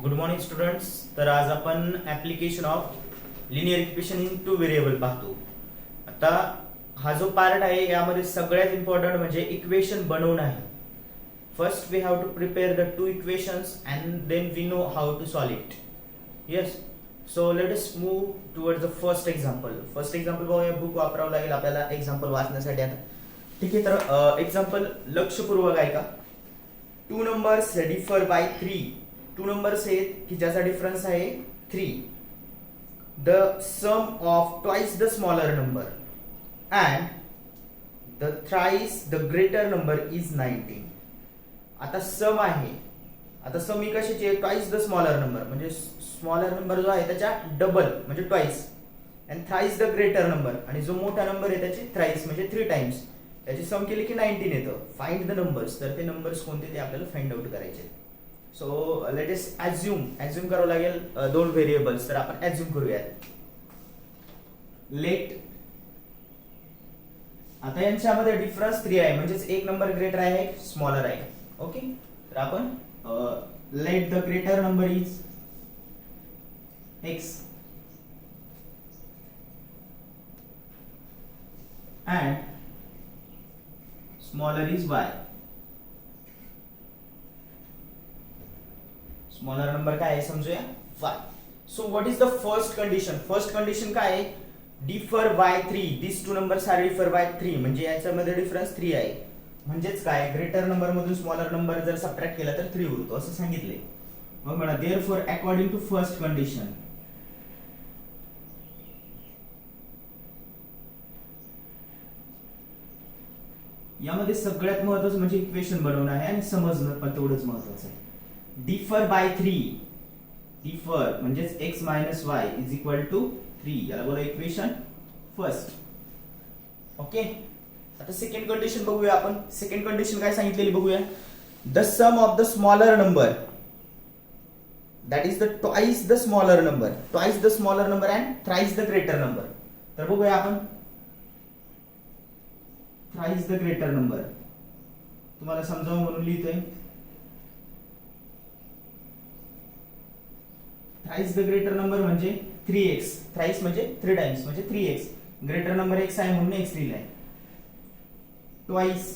Good morning students. तर आज आपण application of linear equation in two variable पाहतो. आता हा जो पार्ट आहे यामध्ये सगळ्यात इम्पॉर्टंट म्हणजे इक्वेशन बनवणं आहे. First we have to prepare the two equations and then we know how to solve it. Yes, so let us move towards the first example. First example बघूया. बुक वापरावं लागेल आपल्याला एक्झाम्पल वाचण्यासाठी. आता ठीक आहे, तर एक्झाम्पल लक्षपूर्वक आहे का. Two numbers differ by 3. Two numbers आहेत की ज्याचा डिफरन्स आहे 3. The sum of twice the smaller number and the thrice the greater number is 19. आता सम आहे. आता सम ही कशाची आहे? ट्वाइस द स्मॉलर नंबर म्हणजे स्मॉलर नंबर जो आहे त्याच्या डबल म्हणजे twice, and thrice the greater number आणि जो मोठा नंबर आहे त्याची थ्राइस म्हणजे 3 टाइम्स. त्याची सम केली की 19 येतं. Find the numbers. तर ते नंबर्स कोणते ते आपल्याला फाइंड आउट करायचे. सो लेट अस ॲझ्युम करावं लागेल दोन व्हेरिएबल्स. तर आपण ॲझ्युम करूयात. लेट, आता यांच्यामध्ये डिफरन्स 3 आहे म्हणजेच एक नंबर ग्रेटर आहे एक स्मॉलर आहे. ओके, तर आपण let the greater number is x and smaller is y. Smaller number काय आहे समजूया, y. So what is the first condition? First condition काय आहे? Differ by 3. This two numbers are differ by 3 म्हणजे याच्यामध्ये डिफरन्स 3 आहे. म्हणजेच काय, ग्रेटर नंबर मधून स्मॉलर नंबर जर सबट्रॅक्ट केला तर 3 उरतो असं सांगितले. मग म्हणा therefore according to first condition यामध्ये सगळ्यात महत्त्वाचं म्हणजे इक्वेशन बनवणं आहे आणि समजणं पण तेवढंच महत्त्वाचं आहे. Differ by 3. डिफर म्हणजेच x minus y is equal to 3. याला बोला इक्वेशन फर्स्ट. ओके, आता सेकंड कंडिशन बघूया आपण. सेकंड कंडिशन काय सांगितलेली बघूया. The sum of the smaller number that is the twice the smaller number. Twice the smaller number and thrice the greater number. तर बघूया आपण थ्राइस द ग्रेटर नंबर. तुम्हाला समजावं म्हणून लिहितोय. थ्राइस द ग्रेटर नंबर म्हणजे 3x. थ्राइस म्हणजे 3 times म्हणजे 3x. ग्रेटर नंबर x आहे म्हणून x लिहिलाय. Twice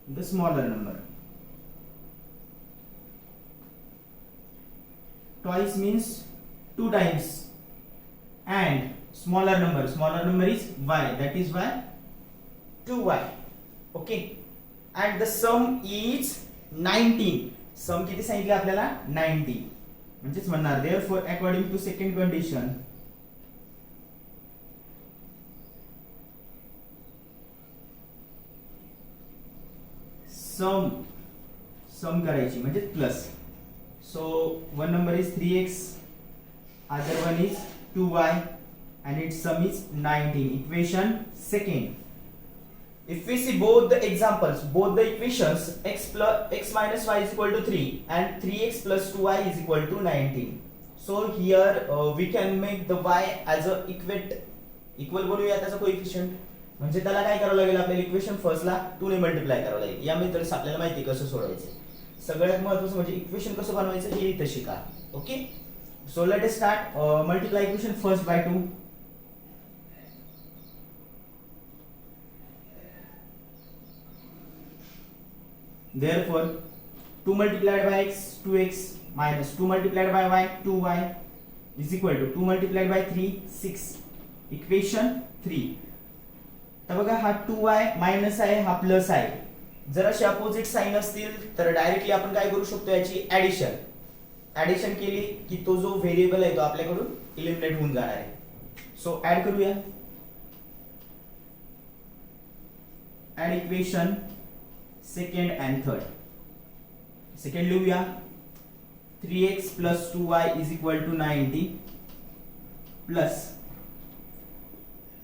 the smaller number. Twice means 2 times and smaller number is y, that is y 2y. okay, and the sum is 19. सम किती सांगितले आपल्याला? 90. म्हणजेच म्हणणार therefore according to second condition सम करायची म्हणजे plus. so one number is 3x, other one is 2y and its sum is 19. Equation second. If we see both the examples, both the equations, x minus y is equal to 3 and 3x plus 2y is equal to 19. So here we can make the y as a equal बोलूया त्याचा coefficient. म्हणजे त्याला काय करावं लागेल आपल्याला equation फर्स्टला 2 ने multiply करावं लागेल. या मेथड्स आपल्याला माहिती कसं सोडवायचं. सगळ्यात महत्त्वाचं म्हणजे इक्वेशन कसं बनवायचं हे इथे शिका. Okay, so let us start. Multiply equation first by 2. Therefore 2 multiplied by x 2x minus 2 multiplied by y 2y is equal to 2 multiplied by 3 6. Equation 3. तर बघा हा 2y मायनस आहे हा प्लस आहे. जर असे अपोजिट साइन असतील तर डायरेक्टली आपण काय करू शकतो याची ऍडिशन केली की तो जो व्हेरिएबल आहे तो आपल्याकडून इलिमिनेट होऊन जाणार आहे. सो ऍड करूया. Add equation second and third. Second लिहूया. 3x plus 2y is equal to 90 plus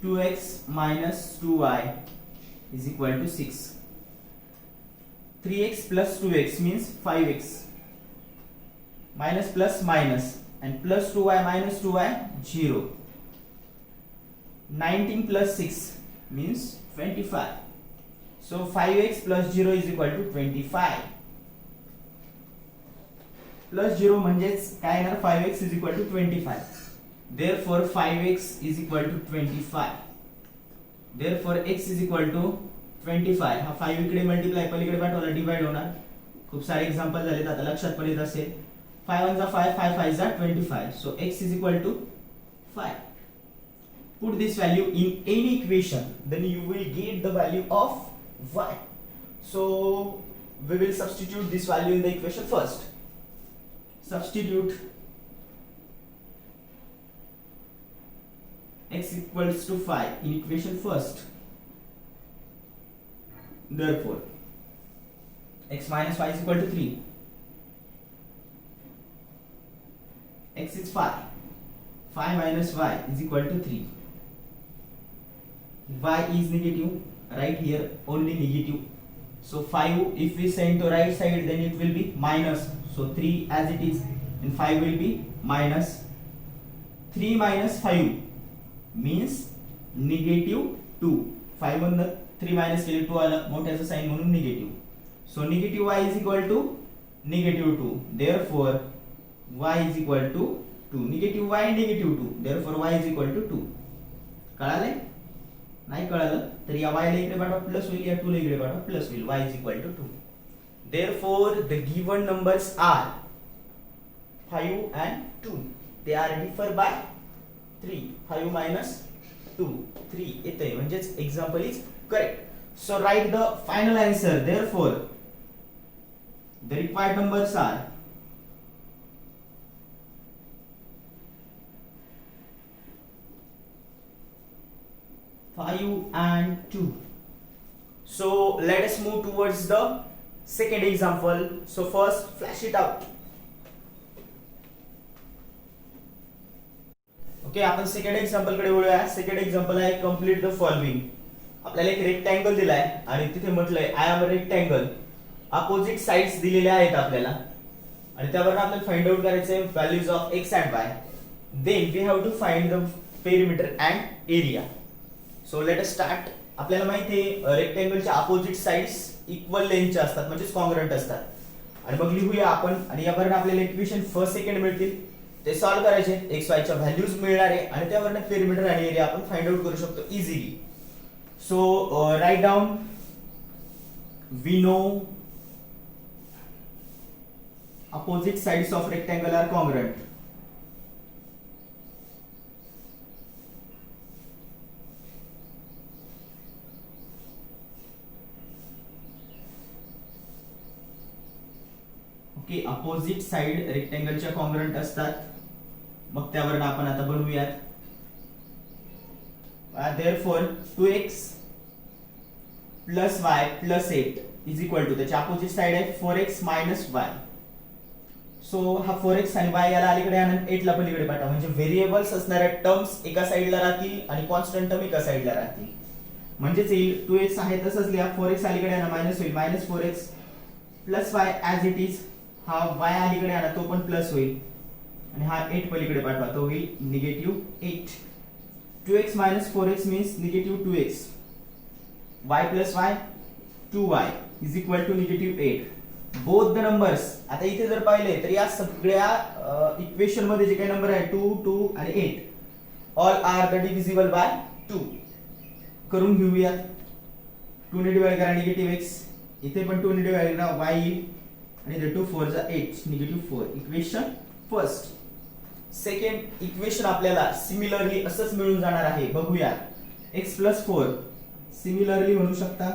2x minus 2y is equal to 6. 3x plus 2x means 5x minus plus minus and plus 2y minus 2y 0. 19 plus 6 means 25. So 5x plus 0 is equal to 25. Plus 0 म्हणजेच काय येणार 5x is equal to 25. Therefore 5x is equal to 25. Therefore x is equal to 25. हा 5 इकडे multiply पलीकडे पाठवला divide होणार. खूप सारे एक्झाम्पल झालेत आता लक्षात पण येत असेल. 5 1 5 5 5 25. So x is equal to 5. Put this value in any equation, then you will get the value of y. So we will substitute this value in the equation first. Substitute x equals to 5 in equation first. Therefore x minus y is equal to 3. X is 5. 5 minus y is equal to 3. Y is negative. Right here only negative. So 5 if we send to right side then it will be minus. So 3 as it is and 5 will be minus. 3 minus 5 means negative 2. 5 मधनं 3 minus केले 2 आलं मोठ्याचं sign म्हणून negative. So negative y is equal to negative 2. Therefore y is equal to 2. Negative y and negative 2. Therefore y is equal to 2. कळाले? नाही कळालं तर या y ला इकडे पाठवा प्लस होईल या 2 ला इकडे पाठवा प्लस होईल. y is equal to 2. Therefore the given numbers are 5 and 2. They are differ by 3. 5 minus 2 3 येते म्हणजेच example is correct. So write the final answer. Therefore the required numbers are 5 and 2. So let us move towards the second example. So first flash it out. Okay, आपण second example कडे वळूया. Second example आहे complete the following. आपल्याला एक rectangle दिलाय आणि तिथे म्हटलंय I am a rectangle. Opposite sides दिलेल्या आहेत आपल्याला आणि त्यावरून आपल्याला फाइंड आउट करायचे values of x and y. Then we have to find the perimeter and area. So let us start. आपल्याला माहिती आहे रेक्टँगलच्या अपोजिट साइड्स इक्वल लेंथच्या असतात म्हणजेच कॉन्ग्रंट असतात आणि मग लिहूया आपण आणि यावरून आपल्याला इक्वेशन फर्स्ट सेकंड मिळतील. ते सॉल्व्ह करायचे x y च्या व्हॅल्यूज मिळणार आहे आणि त्यावरून पेरिमीटर आणि एरिया आपण फाइंड आउट करू शकतो easily. So write down. We know opposite sides of rectangle are congruent. Okay, opposite side rectangle च्या congruent असतात. मग त्यावरून आपण आता बनवूयात. Therefore 2x plus y plus 8 is equal to त्याच्या opposite side आहे 4x minus y. सो हा 4x आणि y याला अलीकडे आणून 8 ला पलीकडे पाठवा म्हणजे व्हेरिएबल्स असणाऱ्या टर्म्स एका साइडला राहतील आणि कॉन्स्टंट टर्म एका साइडला राहतील. म्हणजेच येईल 2x आहे तसंच लिहा 4x अलीकडे आणा मायनस होईल minus 4x plus y as it is. हा y अलीकडे आणा तो पण प्लस होईल आणि हा 8 पलीकडे पाठवा तो होईल negative 8. 2x minus 4x means negative 2x. y plus y 2y is equal to negative 8. Both the numbers. आता इथे जर पाहिले तर या सगळ्या इक्वेशन मध्ये जे काही नंबर आहे 2 2 आणि 8 all are the divisible by 2. करून घेऊयात. 2 ने डिवाइड करा निगेटिव्ह x. इथे पण 2 ने डिवाइड करा y येईल आणि the 2 4 जा 8 negative 4. Equation first. Second equation आपल्याला सिमिलरली असंच मिळून जाणार आहे. बघूया. x plus 4 सिमिलरली म्हणू शकता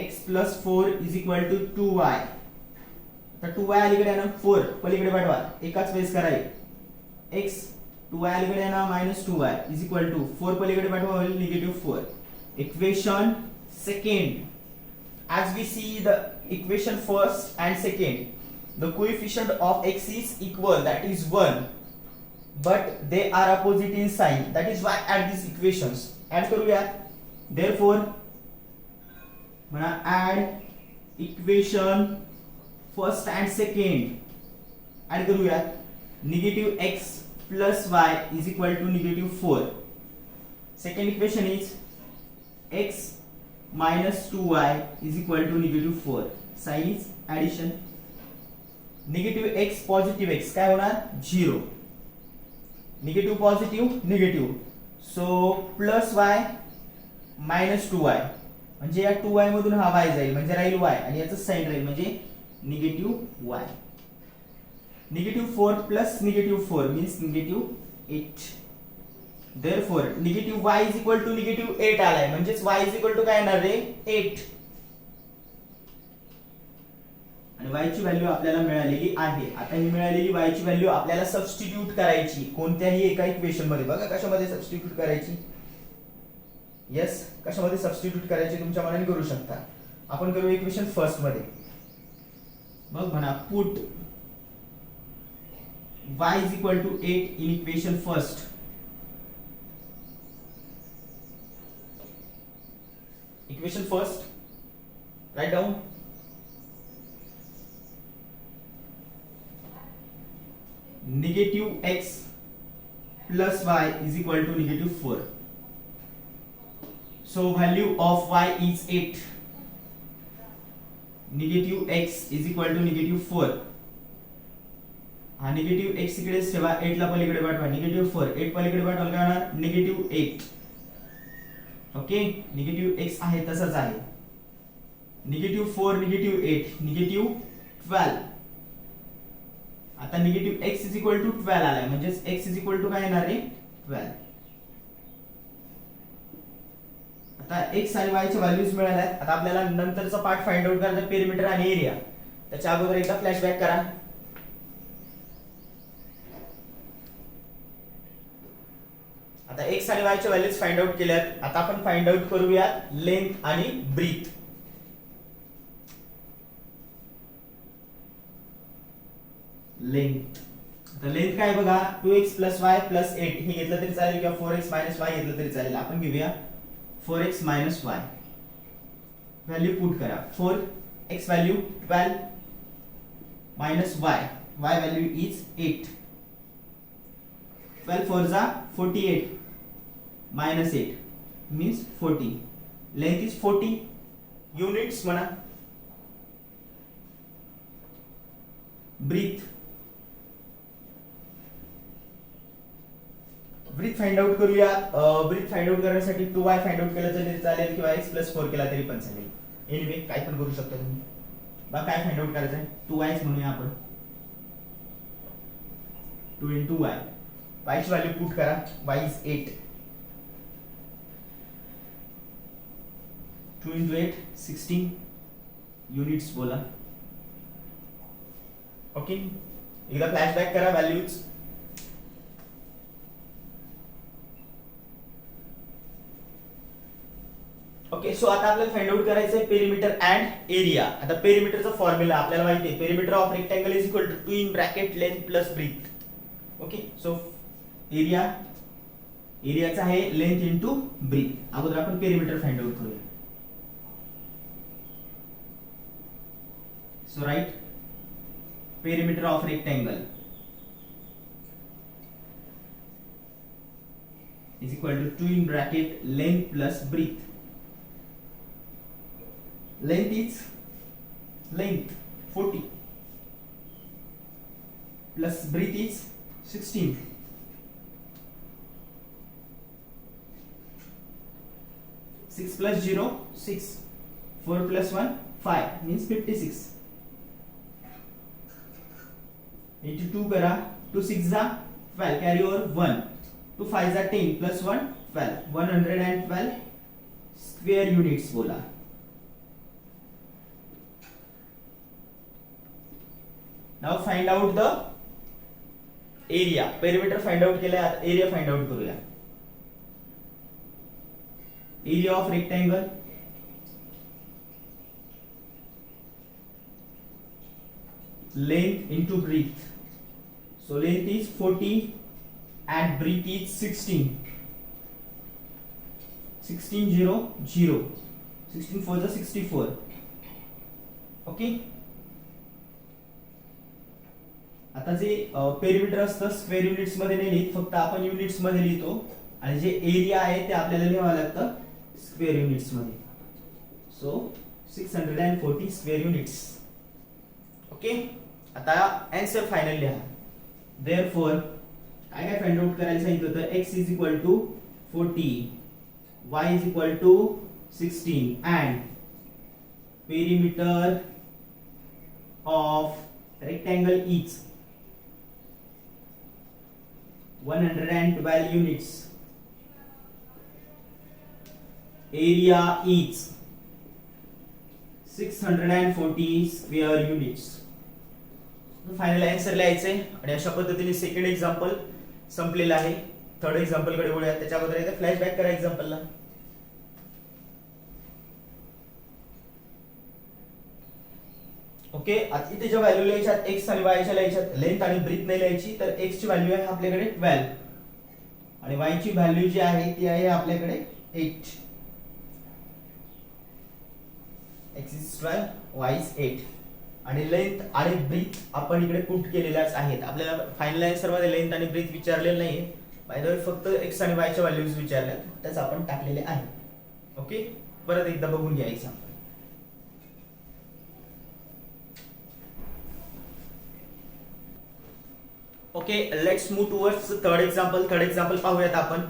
x plus 4 is equal to 2y. तर 2y अलीकडे आहे ना 4 पलीकडे पाठवा एकाच वेळेस कराय. x 2y अलीकडे आहे ना minus 2y is equal to 4 पलीकडे पाठवा होईल negative 4. Equation second. As we see the equation first and second, the coefficient of x is equal, that is 1, but they are opposite in sign. That is why add these equations. Add करूया. Therefore म्हणा add equation first and second. add करूया. negative x plus y is equal to negative 4. second equation is x minus 2y is equal to negative 4. Sign is addition. Negative x positive x काय होणार 0. Negative positive negative. So plus y minus 2y म्हणजे या 2y मधून हा y जाईल म्हणजे राहील y आणि याचं साइन राहील म्हणजे negative y. Negative 4 plus negative 4 means negative 8. Therefore negative y is equal to negative 8 आलाय म्हणजेच y is equal to काय येणार रे 8. आणि y ची व्हॅल्यू आपल्याला मिळालेली आहे. आता ही मिळालेली y ची व्हॅल्यू आपल्याला सबस्टिट्यूट करायची कोणत्याही एका इक्वेशन मध्ये. बघा कशामध्ये सबस्टिट्यूट करायची. यस कशामध्ये सबस्टिट्यूट करायची तुमच्या मनाने करू शकता. आपण करू इक्वेशन फर्स्ट मध्ये. बघ म्हणा put y is equal to 8 in equation first. Equation first, write down negative x plus y is equal to negative 4. So value of y is 8. Negative x is equal to negative 4. हा negative x इकडेच ठेवा 8 ला पलीकडे पाठवा negative 4 8 पलीकडे पाठवलं काय होणार निगेटिव्ह 8. ओके निगेटिव्ह x आहे तसाच आहे. Negative 4 negative 8 negative 12. आता negative x is equal to 12 आलाय म्हणजेच x इज इक्वल टू काय येणार आहे 12. आता x आणि y च्या व्हॅल्यूज मिळाल्यात. आता आपल्याला नंतरचा पार्ट फाइंड आउट करायचा पेरिमीटर आणि एरिया. त्याच्या अगोदर एकदा फ्लॅशबॅक करा. आता x आणि y च्या व्हॅल्यूज फाइंड आउट केल्यात. आता आपण फाइंड आउट करूया लेंथ आणि ब्रीथ. लेंथ तर लेंथ काय बघा 2x y 8 हे घेतलं तरी चालेल किंवा 4x y घेतलं तरी चालेल. आपण घेऊया 4x y. व्हॅल्यू पुट करा. 4x value 12 minus y value is 8. 12 4 जा 48 minus 8 means 40. Length is 40 units म्हणा. Breadth फाइंड आउट करूया. ब्रीथ फाइंड आउट करण्यासाठी 2y फाइंड आउट केलं तरी चालेल किंवा x + 4 केला तरी पण चालेल. एनिवे काय पण करू शकता तुम्ही. बघा काय फाइंड आउट करायचं आहे 2y म्हणूया आपण. 2 into y. y ची व्हॅल्यू पुट करा. y is 8. 2 into 8 16 युनिट्स बोला. ओके एकदा फ्लॅशबॅक करा व्हॅल्यूज. ओके सो आता आपल्याला फाइंड आउट करायचं आहे पेरिमीटर अँड एरिया. आता पेरिमीटरचा फॉर्म्युला आपल्याला माहिती आहे. Perimeter of rectangle is equal to 2 in bracket length plus breadth. Okay so एरियाचा आहे लेंथ इनटू ब्रीथ. अगोदर आपण पेरिमीटर फाइंड आउट करूया. So write perimeter of rectangle is equal to 2 in bracket length plus breadth. Length is 40 plus breadth is 16. 6 plus 0 6. 4 plus 1 5 means 56. 82 करा. 2 6 जा 12 carry over 1. 2 5 जा 10 plus 1 12. 112 square units बोला. Now find out the area. Perimeter find out केला आता area find out करूया. Area of rectangle length into breadth. So length is 40 and breadth is 16. 16 0 0. 16 4 is 64. Okay. आता जे perimeter असतं square units मध्ये नाही लिहित. फक्त आपण युनिट्स मध्ये लिहितो आणि जे एरिया आहे ते आपल्याला लिहावं लागतं स्क्वेअर युनिट्स मध्ये. So 640 square units. ओके, आता आन्सर फायनल लिहा. देअरफॉर काय काय फाइंड आउट करायला सांगितलं होतं. x is equal to 40, y is equal to 16 and perimeter of rectangle is 112 units. Area is 640 square units. Final answer लिहायचे आणि अशा पद्धतीने सेकंड एक्झाम्पल संपलेला आहे. थर्ड एक्झाम्पल कडे वळूया. त्याच्या अगोदर एकदा फ्लॅशबॅक करा एक्झाम्पलला. ओके, आता इथे ज्या व्हॅल्यू लिहायच्यात x आणि y च्या लिहायच्यात, लेंथ आणि ब्रीथ नाही लिहायची. तर x ची व्हॅल्यू आहे आपल्याकडे 12 आणि y ची व्हॅल्यू जी आहे ती आहे आपल्याकडे 8. x is 12, y is 8 आणि लेंथ आणि ब्रीथ आपण इकडे पुट केलेल्याच आहेत. आपल्याला फायनल आन्सर मध्ये लेंथ आणि ब्रीथ विचारलेलं नाहीये. बाय द वे फक्त x आणि y च्या व्हॅल्यूज विचारल्या, त्याच आपण टाकलेले आहे. ओके, परत एकदा बघून घ्या example. Okay, let's move towards third example. Third example पाहूयात आपण.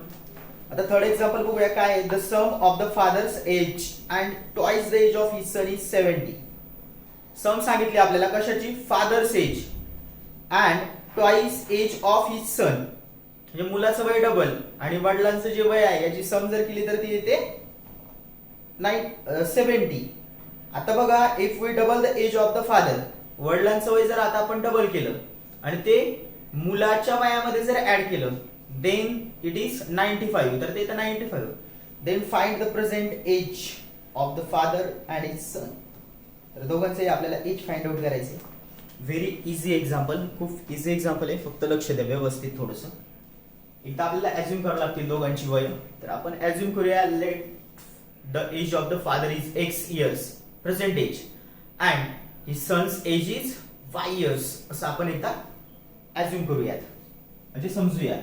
आता थर्ड एक्झाम्पल बघूया काय आहे. The sum of the father's age and twice the age of his son is 70. Sum सांगितली आपल्याला कशाची. Father's age and twice age of his son, म्हणजे मुलाचं वय डबल आणि वडिलांचं जे वय आहे याची सम जर केली तर ती येते 70. आता बघा, if we double the age of the father, वडिलांचं वय जर आता आपण डबल केलं आणि ते मुलाच्या वयामध्ये जर ऍड केलं, देन इट इज 95. तर ते येतं 95. Then find the present age of the father and his son. तर दोघांचे आपल्याला एज फाइंड आउट करायचे. व्हेरी इझी एक्झाम्पल, खूप इझी एक्झाम्पल आहे. फक्त लक्ष द्या व्यवस्थित थोडंसं. एकदा आपल्याला ऍज्युम करावं लागतील दोघांची वय. तर आपण ऍज्युम करूया. Let the age of the father is x years present age and his son's age is y years. असं आपण एकदा ऍज्युम करूयात, म्हणजे समजूया.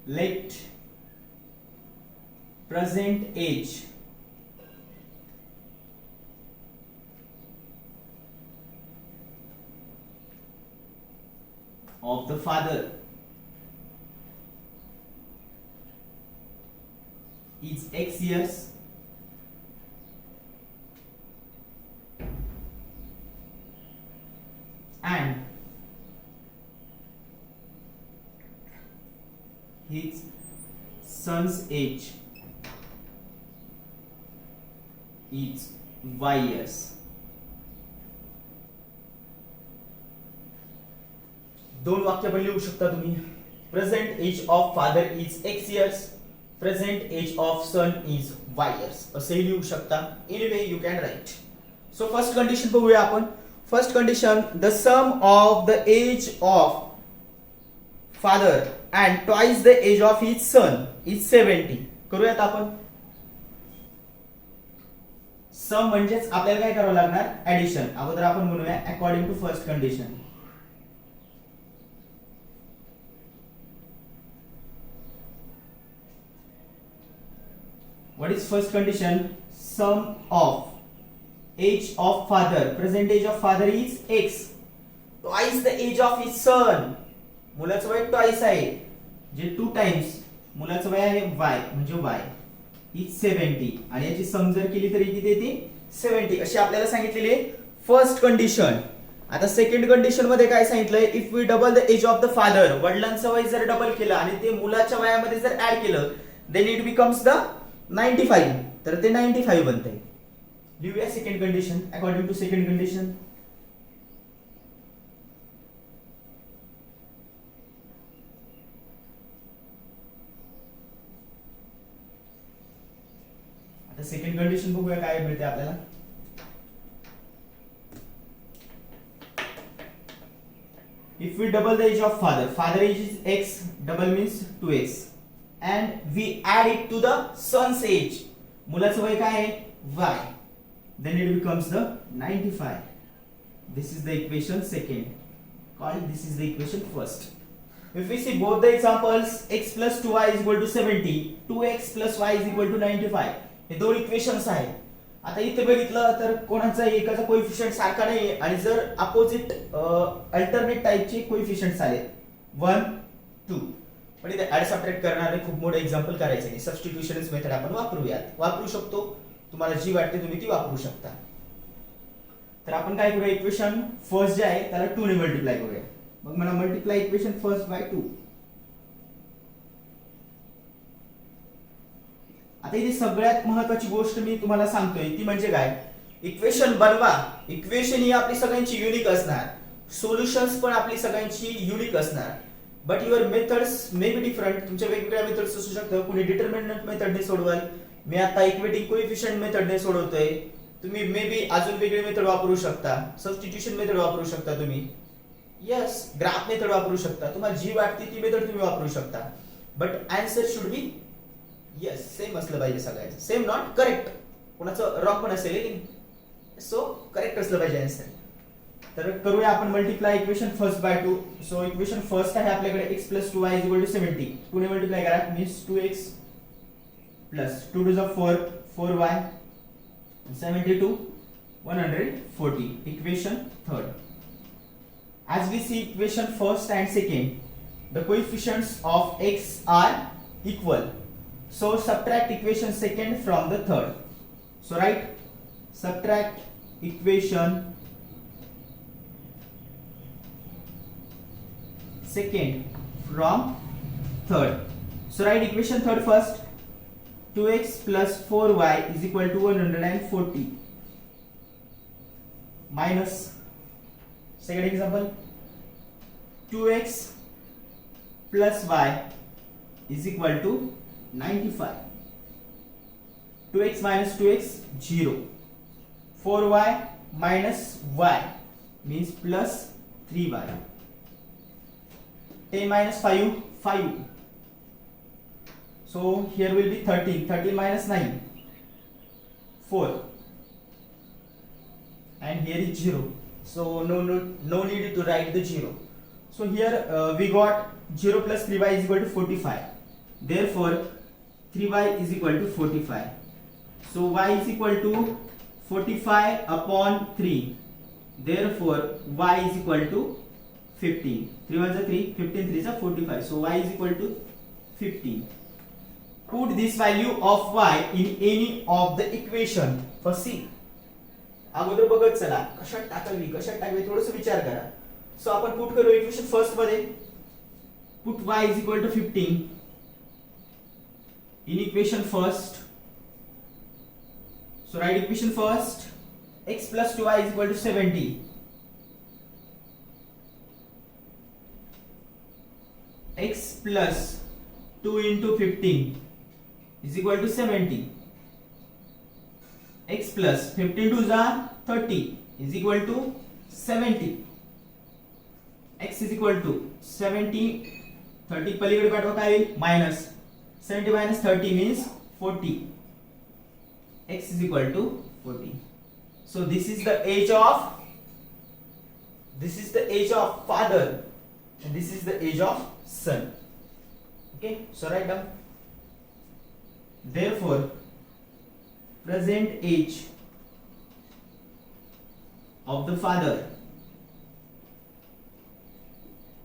Let present age of the father is x years and his son's age is y years. दोन वाक्य पण लिहू शकता तुम्ही. Present age of father is x years, present age of son is y years असेही लिहू शकता. Anyway you can write. So first condition बघूया आपण. First condition, the sum of the age of father and twice the age of his son is 70. करूयात आपण. सम म्हणजेच आपल्याला काय करावं लागणार, ऍडिशन. अगोदर आपण म्हणूया according to first condition. What is first condition? Sum of age of father, present age of father is x, twice the age of his son. मुलाचं वय twice आहे, जे 2 times मुलाचं वय आहे y, म्हणजे y is 70 आणि याची सम जर केली तर किती येते 70. अशी आपल्याला सांगितलेली आहे फर्स्ट कंडिशन. आता सेकंड कंडिशन मध्ये काय सांगितलंय, if we double the age of the father, वडिलांचं वय जर डबल केलं आणि ते मुलाच्या वयामध्ये जर ऍड केलं, देन इट बिकम्स द 95. तर ते 95 बनते. लिहूया second condition. According to second condition, आता सेकंड कंडिशन बघूया काय मिळते आपल्याला. If we double the age of father, father age is x, double means 2x, and we add it to the son's age, मुलाचं वय काय आहे y, then it becomes the 95. This is the equation second, called this is the equation first. If we see both the examples, x plus 2y is equal to 70, 2x plus y is equal to 95. हे दोन equations आहेत. आता इथे बघितलं तर कोणाचा एकाचा coefficient सारखा नाहीये आणि जर अपोजिट अल्टरनेट टाइपचे कोएफिशियंट्स आले 1 2, पण इथे ऍड सबट्रॅक्ट करणारे खूप मोठे एक्झाम्पल करायचे नाही. सबस्टिट्यूशनच मेथड आपण वापरू शकतो. तुम्हाला जी वाटते तुम्ही ती वापरू शकता. तर आपण काय करूया, इक्वेशन फर्स्ट जे आहे त्याला 2 ने मल्टिप्लाय करूया. मग मला मल्टिप्लाय इक्वेशन फर्स्ट बाय 2. आता इथे सगळ्यात महत्त्वाची गोष्ट मी तुम्हाला सांगतोय ती म्हणजे काय, इक्वेशन बनवा. इक्वेशन ही आपली सगळ्यांची युनिक असणार, सोल्युशन्स पण आपली सगळ्यांची युनिक असणार. But your methods may be different. तुमच्या वेगवेगळ्या मेथड्स असू शकतात. कुणी डिटर्मिनंट मेथडने सोडवाल, मी आता इक्वेटिंग कोएफिशियंट मेथडने सोडवतोय. तुम्ही मे बी अजून वेगळी मेथड वापरू शकता. सबस्टिट्यूशन मेथड वापरू शकता तुम्ही. यस, ग्राफ मेथड वापरू शकता. तुम्हाला जी वाटते ती मेथड तुम्ही वापरू शकता. But answer should be yes same असलं पाहिजे सगळ्यांचं. सेम नॉट करेक्ट, कोणाचं रॉंग पण असेल, सो करेक्ट असलं पाहिजे आन्सर. तर करूया आपण multiply equation first by 2. So equation first आहे आपल्याकडे x plus 2y is equal to 70. 2 ने मल्टिप्लाय करा means 2x plus 2 to the 4 4y 72 140. Equation third. As we see equation first and second, the coefficients of x are equal. So subtract equation second from the third. So write subtract equation second from third. So write equation third first. 2x plus 4y is equal to 140 minus second example 2x plus y is equal to 95. 2x minus 2x 0. 4y minus y means plus 3y. 10 minus 5 5. So here will be 13. 13 minus 9 4. And here is 0. So no need to write the 0. So here we got 0 plus 3y is equal to 45. Therefore 3y is equal to 45. So y is equal to 45 upon 3. Therefore y is equal to 15. 3 1 is 3, 15 3 is 45. So y is equal to 15. Put this value of y in any of the equation. First see. अगोदर बघत चला कशात टाकावी थोडंसं विचार करा. So आपण put करू इक्वेशन फर्स्ट मध्ये. Put y is equal to 15 in equation first. So write equation first. X plus 2y is equal to 70. X plus 2 into 15 is equal to 70. X plus 15 to the 30 is equal to 70. X is equal to 70. 30 पलीकडे पाठवा काय होईल minus 70 minus 30 means 40. X is equal to 40. So this is the age of father and this is the age of son. Okay, so write down. Therefore present age of the father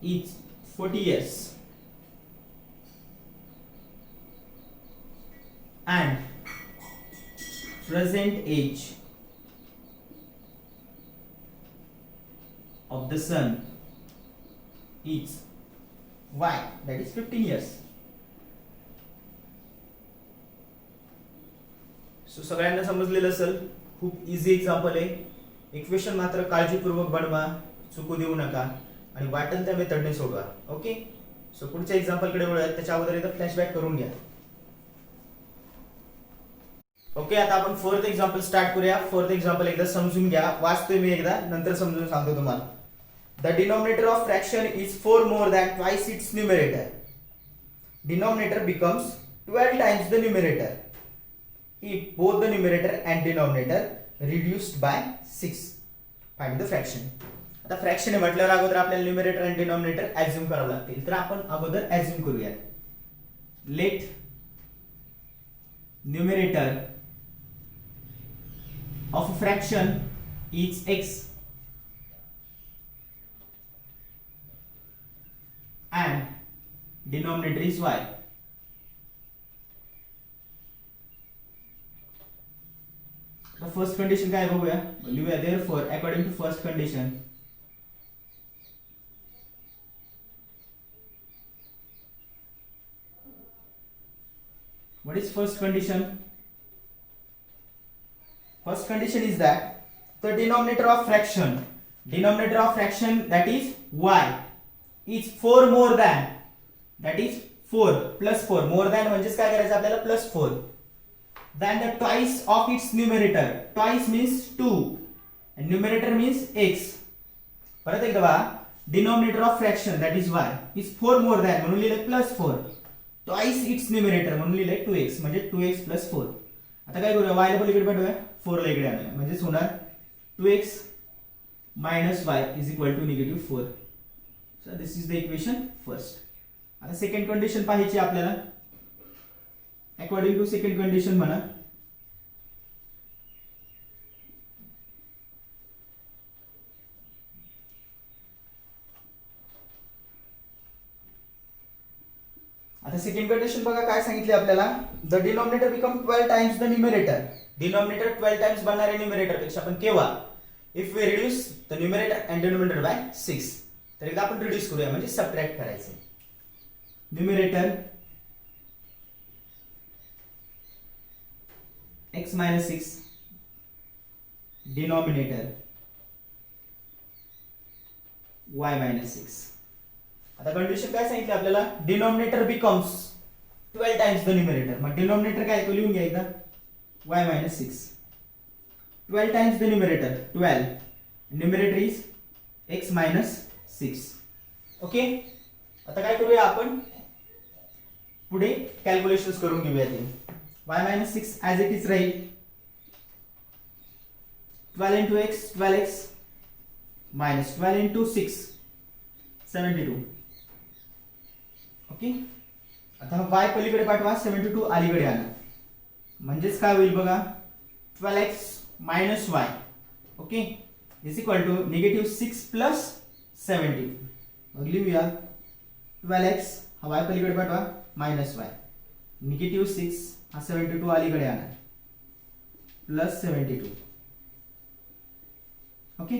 is 40 years and present age of the son is y, that is 15 years. So सगळ्यांना समजलेलं असेल. खूप easy example आहे. Equation मात्र काळजीपूर्वक बनवा, चुकू देऊ नका आणि वाटेल त्या मेथडने सोडवा. ओके, सो पुढच्या एक्झाम्पल कडे वळूया. त्याच्या अगोदर एकदा फ्लॅशबॅक करून घ्या. ओके, आता आपण फोर्थ एक्झाम्पल स्टार्ट करूया. फोर्थ एक्झाम्पल एकदा समजून घ्या. वाचतोय मी एकदा, नंतर समजून सांगतो तुम्हाला. The denominator of fraction is 4 more than twice its numerator. Denominator becomes 12 times the numerator if both the numerator and denominator reduced by 6. Find the fraction. आता फ्रॅक्शन आहे म्हटल्यावर अगोदर आपल्याला न्यूमरेटर आणि डिनॉमिनेटर ऍझ्युम करावं लागतील. तर आपण अगोदर ऍझ्युम करूया. Let numerator of a fraction is x and denominator is y. The first condition काय बघूया. लिहूया therefore according to first condition what is first condition? First condition is that the denominator of fraction that is y is 4 more than, that is 4 plus 4 more than म्हणजेच काय करायचं आपल्याला plus 4 than the twice of its numerator. Twice means 2 and numerator means x. परत एकदा बघा, denominator of fraction that is y is 4 more than म्हणून लिहिले plus 4 twice its numerator म्हणून लिहिले 2x म्हणजे 2x plus 4. आता काय करूया, y ला पलीकडे पाठवूया, 4 ला इकडे आणूया म्हणजे होणार 2x minus y is equal to negative 4. So this is the equation first. आता सेकंड कंडिशन पाहायची आपल्याला. अकॉर्डिंग टू सेकंड कंडिशन म्हणा, आता सेकंड कंडिशन बघा काय सांगितले आपल्याला. The denominator become 12 times the numerator. Denominator 12 times बनणारे न्यूमरेटर पेक्षा पण केव्हा, if we reduce the numerator and denominator by 6. तर एकदा आपण रिड्यूस करूया म्हणजे सबट्रॅक्ट करायचं. Numerator x minus 6 denominator y minus 6. आता कंडिशन काय सांगितली आपल्याला, denominator becomes 12 times the numerator. मग डिनॉमिनेटर काय तो लिहून घ्या एकदा, y minus 6 12 times the numerator 12, numerator is x minus 6. Okay, आता काय करूया आपण, पुढे कॅल्क्युलेशन्स करून घेऊया. ते y minus 6 as it is राहील 12 into x 12x minus 12 into 6 72. Okay, आता हा y पलीकडे पाठवा, 72 अलीकडे आणा म्हणजेच काय होईल बघा, 12x minus y okay is equal to negative 6 plus 70. मग लिहूया 12x हा y पलीकडे पाठवा मायनस y, निगेटिव्ह 6 हा 72 अलीकडे आणा प्लस 72. ओके,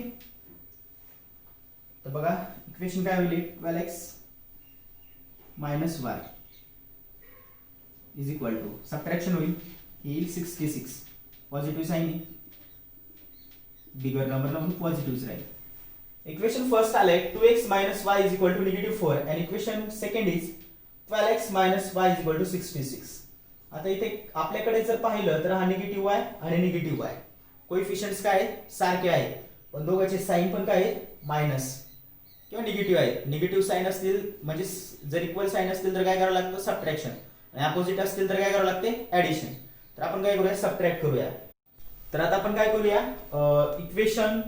तर बघा इक्वेशन काय होईल, 12x minus y is equal to subtraction होईल, येईल 66 पॉझिटिव्ह साइन बिगर नंबर म्हणून पॉझिटिव्ह राहील. इक्वेशन फर्स्ट आले 2x minus y is equal to negative 4 and equation second is 12x minus y is equal to 66. आता इथे आपल्याकडे जर पाहिलं तर हा निगेटिव्ह y आणि निगेटिव्ह y कोएफिशियंट्स काय आहेत, सारखे आहेत, पण दोघांचे साइन पण काय आहेत, मायनस किंवा निगेटिव्ह आहेत. निगेटिव्ह साइन असतील म्हणजे जर इक्वल साइन असतील तर काय करावं लागतं, सबट्रॅक्शन, आणि अपोजिट असतील तर काय करावं लागते, ऍडिशन. तर आपण काय करूया, सबट्रॅक्ट करूया. तर आता आपण काय करूया, equation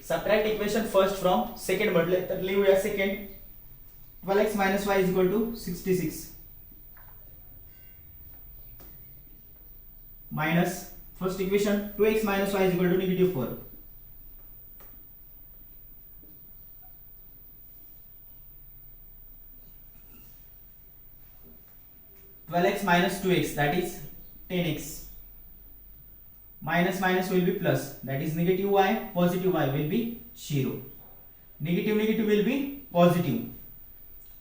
subtract equation first from second म्हटले तर लिहूया second 12x minus y is equal to 66 minus first equation 2x minus y is equal to negative 4. x minus 2x that is 10x minus minus will be plus that is negative y, positive y will be 0, negative negative will be positive.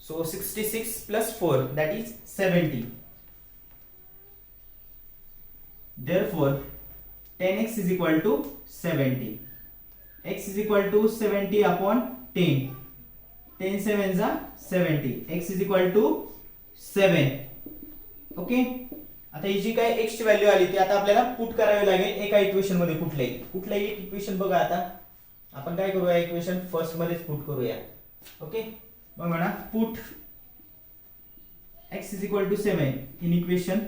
So 66 plus 4 that is 70. Therefore 10x is equal to 70. X is equal to 70 upon 10. 10 sevens are 70. X is equal to 7. Okay, आता ही जी काय x ची value आली ती आता आपल्याला put करावी लागेल एका इक्वेशन मध्ये. कुठल्याही इक्वेशन बघा, आता आपण काय करूया, इक्वेशन फर्स्ट मध्येच पुट करूया. ओके, मग म्हणा put x is equal to 7 in equation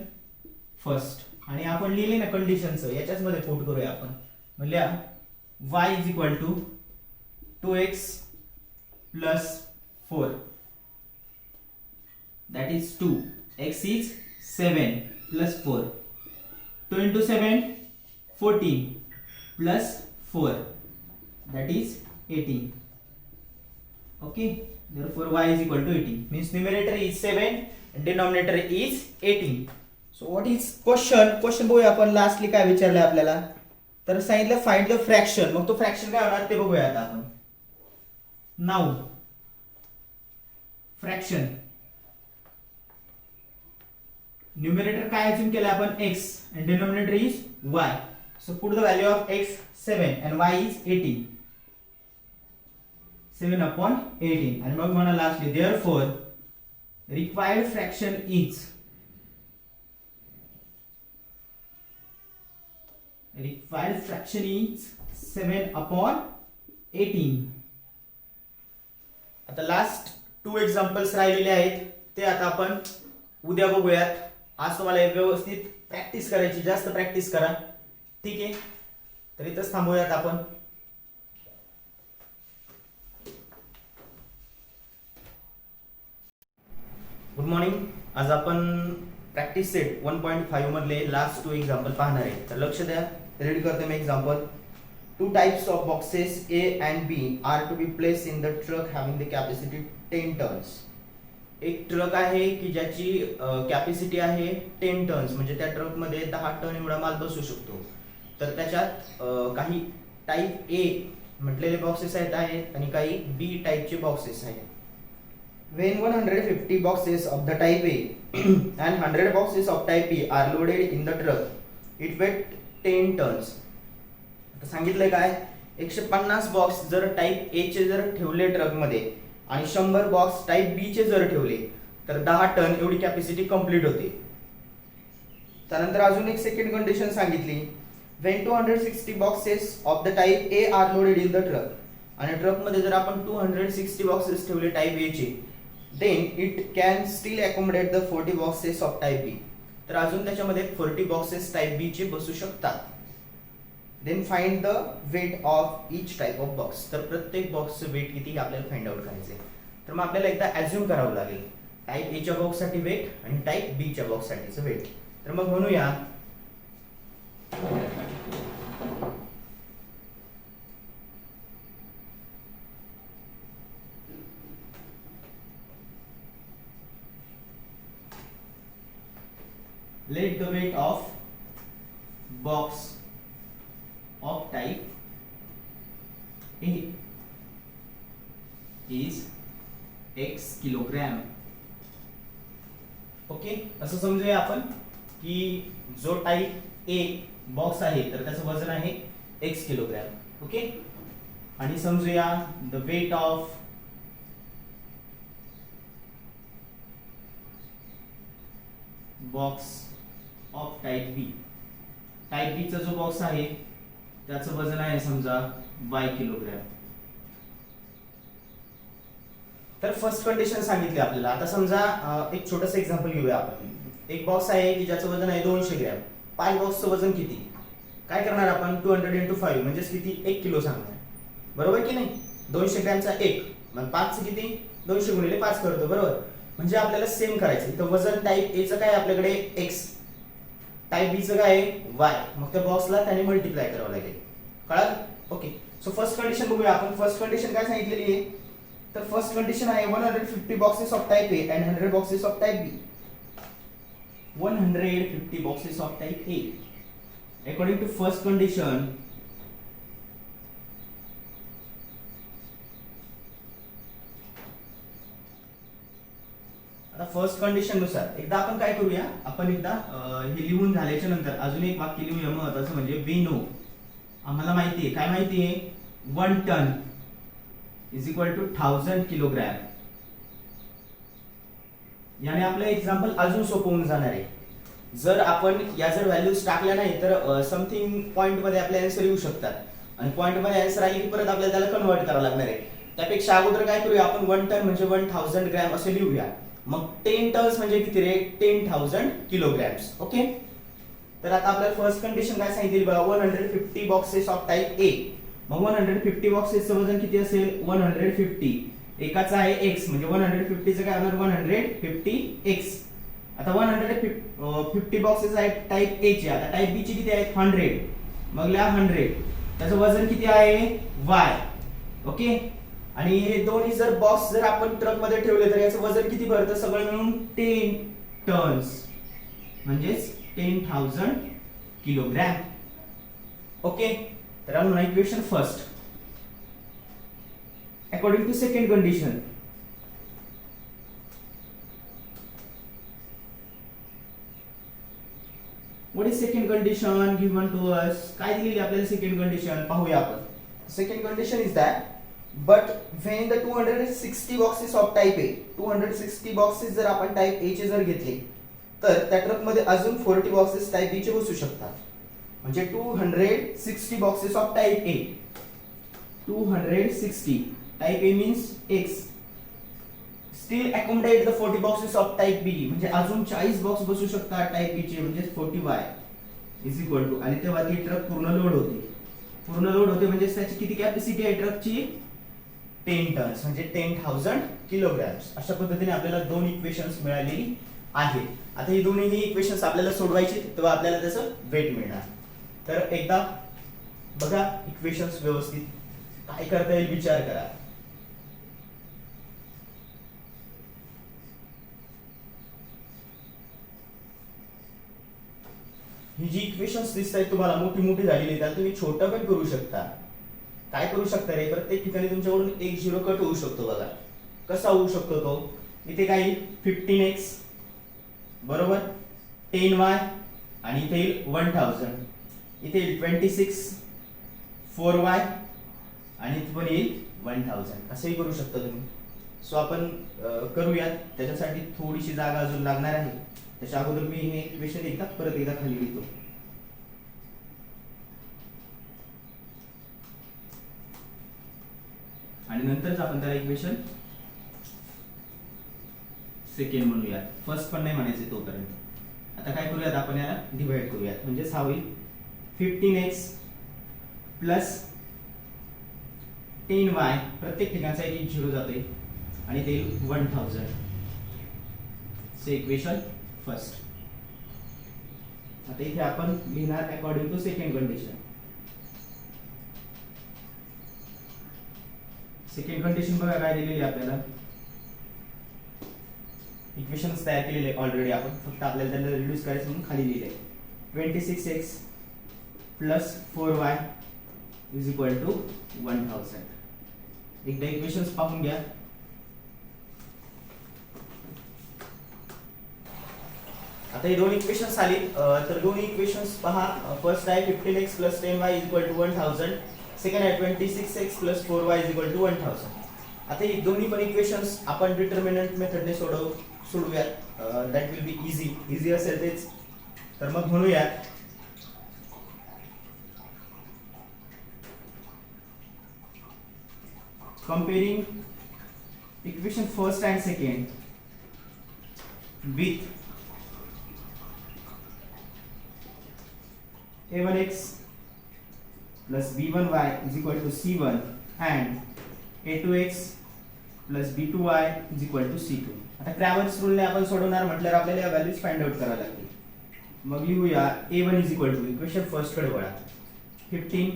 first, आणि आपण लिहिले ना कंडिशनचं, याच्याच मध्ये पुट करूया आपण. म्हणल्या y is equal to 2x plus 4, that is 2. X is 7 plus 4. 2 into 7, 14 plus 4, that is 18. Okay, therefore y is equal to 18. Means numerator is 7 and denominator is 18. So what is question बघूया आपण. Lastly काय विचारलंय आपल्याला, तर सांगितलं find the fraction. मग तो fraction काय होणार ते बघूया आता आपण. नाउ फ्रॅक्शन न्यूमरेटर काय अज्युम केलं आपण, x and denominator is y. So put the value of x 7 and y is 18. 7 upon 18. आणि मग म्हणा lastly therefore required fraction is required fraction is 7 upon 18. आता लास्ट 2 एक्झाम्पल्स राहिलेले आहेत ते आता आपण उद्या बघूयात. आज तुम्हाला व्यवस्थित प्रॅक्टिस करायची, जास्त प्रॅक्टिस करा. ठीक आहे, तर इथंच थांबूयात आपण. Good morning. आज आपण प्रॅक्टिस सेट 1.5 मधले लास्ट 2 एक्झाम्पल पाहणार आहे. तर लक्ष द्या, रीड करतो मी example. 2 types of boxes A and B are to be placed in the truck having the capacity 10 tons. एक ट्रक आहे की ज्याची कॅपॅसिटी आहे 10 टन्स, म्हणजे त्या ट्रक मध्ये 10 टन एवढा माल बसू शकतो. तर त्याच्यात काही टाइप ए म्हटलेले बॉक्सेस आहेत आणि काही बी टाइपचे बॉक्सेस आहेत. When 150 boxes of the type A and 100 boxes of type B are loaded in the truck, it weighs 10 tons. सांगितलंय काय, 150 बॉक्स जर टाइप ए चे जर ठेवले ट्रक मध्ये आणि 100 बॉक्स टाइप बी चे जर ठेवले तर 10 टन एवढी कॅपॅसिटी कंप्लीट होते. त्यानंतर अजून एक सेकंड कंडिशन सांगितली. When 260 boxes of the type A are loaded in the truck, आणि ट्रक मध्ये जर आपण 260 बॉक्सेस ठेवले टाइप ए चे, then it can still accommodate the 40 boxes of type B. तर अजून त्याच्यामध्ये 40 बॉक्सेस टाइप बी चे बसू शकतात. Then find the weight of each type of box. तर प्रत्येक बॉक्सचं वेट किती आपल्याला फाइंड आउट करायचंय. तर मग आपल्याला एकदा अज्युम करावं लागेल टाइप ए च्या बॉक्स साठी वेट आणि टाइप बी च्या बॉक्स साठीचं वेट. तर मग म्हणूया let the weight of box of type A is x kilogram. Okay, असं समजूया आपण की जो टाइप ए बॉक्स आहे तर त्याचं वजन आहे x किलोग्रॅम. ओके, आणि समजूया the weight of box of type B. Type B चा जो बॉक्स आहे त्याचं वजन आहे समजा y किलोग्रॅम. तर फर्स्ट कंडिशन सांगितली आपल्याला. आता समजा एक छोटंसं एक्झाम्पल घेऊया आपण. एक बॉक्स आहे की ज्याचं वजन आहे 200 ग्रॅम. 5 बॉक्सचं वजन किती, काय करणार आपण, 200 into 5 म्हणजे किती, 1 किलो सांगणार. बरोबर की नाही. 200 ग्रॅमचा 1, मग 5चं किती, 200 गुणिले 5 करतो. बरोबर, म्हणजे आपल्याला सेम करायचं. तर वजन टाइप ए चं काय आपल्याकडे x, टाइप बी चं काय आहे y. मग त्या बॉक्सला त्याने मल्टिप्लाय करावं लागेल. कळलं. ओके, सो फर्स्ट कंडिशन बघूया आपण. फर्स्ट कंडिशन काय सांगितलेली आहे, तर फर्स्ट कंडिशन आहे 150 boxes of type A and 100 boxes of type B. 150 boxes of type A. According to first condition, आता फर्स्ट कंडिशन नुसार एकदा आपण काय करूया, आपण एकदा हे लिहून झाल्याच्या नंतर अजून एक वाक्य लिहूया महत्त्वाचं, म्हणजे वी नो, आम्हाला माहिती आहे. काय माहिती आहे, 1 ton is equal to 1000 kilogram. याने आपलं एक्झाम्पल अजून सोपं होऊन जाणार आहे. जर आपण या जर व्हॅल्यूज टाकल्या नाही तर समथिंग पॉइंट मध्ये आपले आन्सर येऊ शकतात, आणि पॉइंट मध्ये आन्सर आले की परत आपल्याला त्याला कन्वर्ट करावं लागणार आहे. त्यापेक्षा अगोदर काय करूया आपण, 1 टन म्हणजे 1000 ग्रॅम असे लिहूया. मग 10 टन्स म्हणजे किती रे, 10,000 किलोग्रॅम्स. ओके, तर आता आपल्याला फर्स्ट कंडिशन काय सांगितली बघा, 150 बॉक्सेस ऑफ टाइप ए मग 150 बॉक्सेसचं वजन किती असेल 150. एकाचा आहे x म्हणजे 150 चं काय होणार 150x. आता 150 बॉक्सेस आहेत टाइप A चे. आता टाइप B चे किती आहेत 100. मग लिहा 100. त्याचं वजन किती आहे y. ओके. आणि हे दोन्ही जर बॉक्स जर आपण ट्रक मध्ये ठेवले तर याचं वजन किती भरतं सगळं मिळून 10 टन्स म्हणजेच 10,000 किलोग्रॅम. ओके. तर आपण equation first. According to second condition what is second condition given to us. काय दिलेली आपल्याला सेकंड कंडिशन पाहूया आपण. Second condition is that but when the 260 boxes of type A 260 boxes जर आपण टाइप A चे जर घेतले तर त्या ट्रक मध्ये अजून 40 बॉक्सेस टाइप B चे बसू शकतात. म्हणजे 260 boxes of type A. 260 type A means X still accommodate the 40 boxes of type B. म्हणजे अजून 40 बॉक्स बसू शकतात टाइप B चे म्हणजे 40y इज इक्वल टू. आणि तेव्हा ती ट्रक पूर्ण लोड होते. पूर्ण लोड होते म्हणजे त्याची किती कॅपॅसिटी आहे ट्रकची 10 टन्स म्हणजे 10,000 किलोग्रॅम्स. अशा पद्धतीने आपल्याला दोन इक्वेशन्स मिळालेली आहेत. आता ही दोन्ही इक्वेशन्स आपल्याला सोडवायची तेव्हा आपल्याला त्याचं वेट मिळणार. तर एकदा बघा इक्वेशन्स व्यवस्थित काय करता येईल विचार करा. ही जी इक्वेशन्स दिसत आहेत तुम्हाला मोठी मोठी झालेली त्याला तुम्ही छोटं पण करू शकता. काय करू शकता रे प्रत्येक ठिकाणी तुमच्याकडून एक झिरो कट होऊ शकतो. बघा कसा होऊ शकतो तो. इथे काय 15x बरोबर 10y आणि इथे येईल 1000. इथे येईल 26 4y आणि इथे पण येईल 1000. असंही करू शकता तुम्ही. सो आपण करूयात. त्याच्यासाठी थोडीशी जागा अजून लागणार आहे. त्याच्या अगोदर मी हे इक्वेशन परत एकदा खाली लिहितो. आणि नंतरच आपण त्याला इक्वेशन सेकंड म्हणूयात. फर्स्ट पण नाही म्हणायचे तोपर्यंत. आता काय करूयात आपण याला डिवाइड करूयात. म्हणजेच हा होईल 15x प्लस 10y प्रत्येक ठिकाणचा एक झिरो जाते आणि ते 1000. Say equation first. आता इथे आपण लिहिणार according to second condition. Second condition बघा काय दिलेली आपल्याला. इक्वेशन्स तयार केलेले ऑलरेडी आपण. फक्त आपल्याला त्यांना रिड्यूस करायचं म्हणून खाली लिहिले. 26x plus 4y is equal to 1000. एकदा इक्वेशन्स पाहून घ्या. आता हे दोन इक्वेशन्स आली. तर दोन्ही इक्वेशन्स पहा. फर्स्ट आहे 15x plus 10y is equal to 1000. Second आहे 26x plus 4y is equal to 1000. आता ही दोन्ही पण इक्वेशन्स आपण डिटर्मिनंट मेथडने सोडवूयात. दॅट विल बी इझी असेल तेच. तर मग म्हणूया comparing equation first and second with a1x plus b1y is equal to c1 and a2x plus b2y is equal to c2. आता क्रॅमर्स रूलने आपण सोडवणार म्हटल्यावर आपल्याला या व्हॅल्यूज फाइंड आउट कराव्या लागतील. मग लिहूया a1 is equal to equation first कडे वळा. 15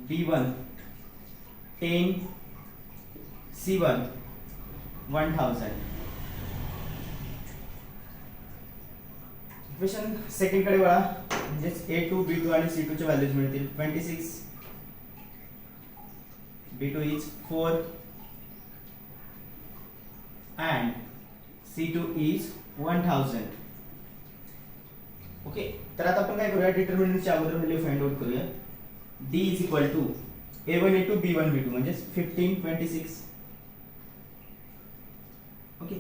b1 10 c1 1000. इक्वेशन सेकंड कडे वळा. म्हणजेच a2 b2 आणि c2 चे व्हॅल्यूज मिळतील. 26 b2 is 4 and c2 is 1000. Okay. तर आता आपण काय करूया डिटर्मिनंटच्या अगोदर व्हॅल्यू फाइंड आउट करूया. d is equal to a1 a2 b1 b2 म्हणजे 15 26 okay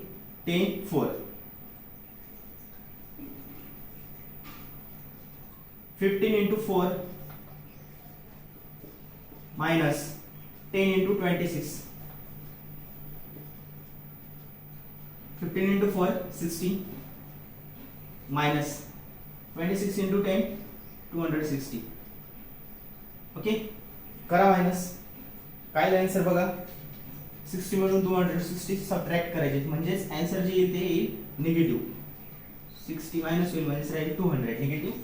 10 4 15 into 4 minus 10 into 26. 15 into 4 60 minus 26 into 10 260. Okay, करा मायनस. काय आन्सर बघा, 60 मधून 260 सबट्रॅक्ट करायचे म्हणजेच आन्सर जे येईल ते येईल निगेटिव्ह. 60 मायनस होईल म्हणजे राहील 200, negative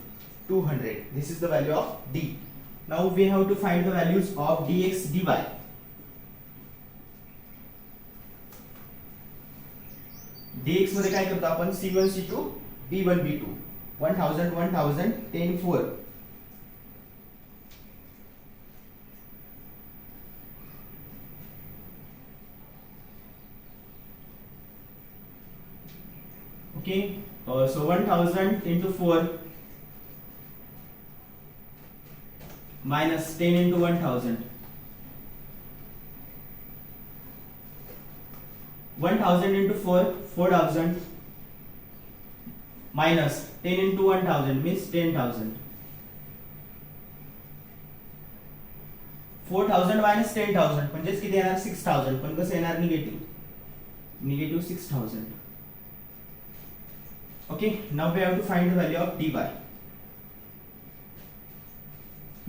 200. This is the value of d. Now we have to find the values of dx dy. dx मध्ये काय करतो आपण, c1 c2 b1 b2, 1000 1000 10 4. Okay, so 1000 into 4 minus 10 into 1000. 1000 into 4, 4000 minus 10 into 1000 means 10,000. 4000 minus 10,000 म्हणजेच किती येणार 6000. पण कसं येणार negative 6000. Okay, now we have to find the value of dy.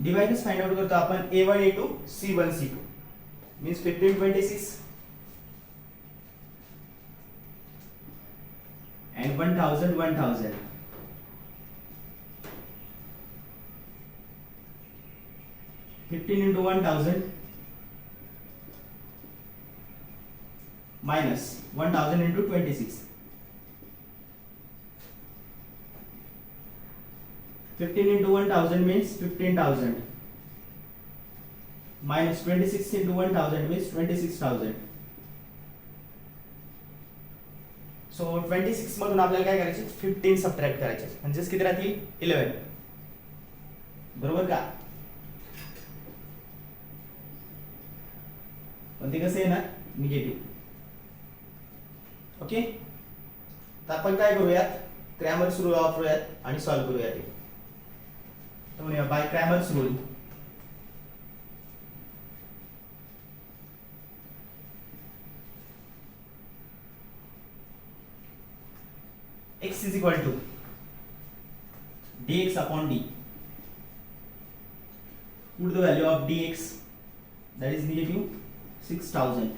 dy just find out करतो आपण a1 a2 c1 c2 means 1526 and 1000 1000. 15 into 1000 minus 1000 into 26. 15 into 1000 means 15,000 minus 26 into 1000 means 26,000. So 26 मधून आपल्याला काय करायचे 15 सबट्रॅक्ट करायचे म्हणजेच किती राहतील 11. बरोबर का, पण ते कसं येणार निगेटिव्ह. ओके, तर आपण काय करूयात, क्रॅमर्स रूल वापरूयात आणि सॉल्व्ह करूयात. by Cramer's rule. X is equal to dx upon d. Put the value of dx, that is negative 6000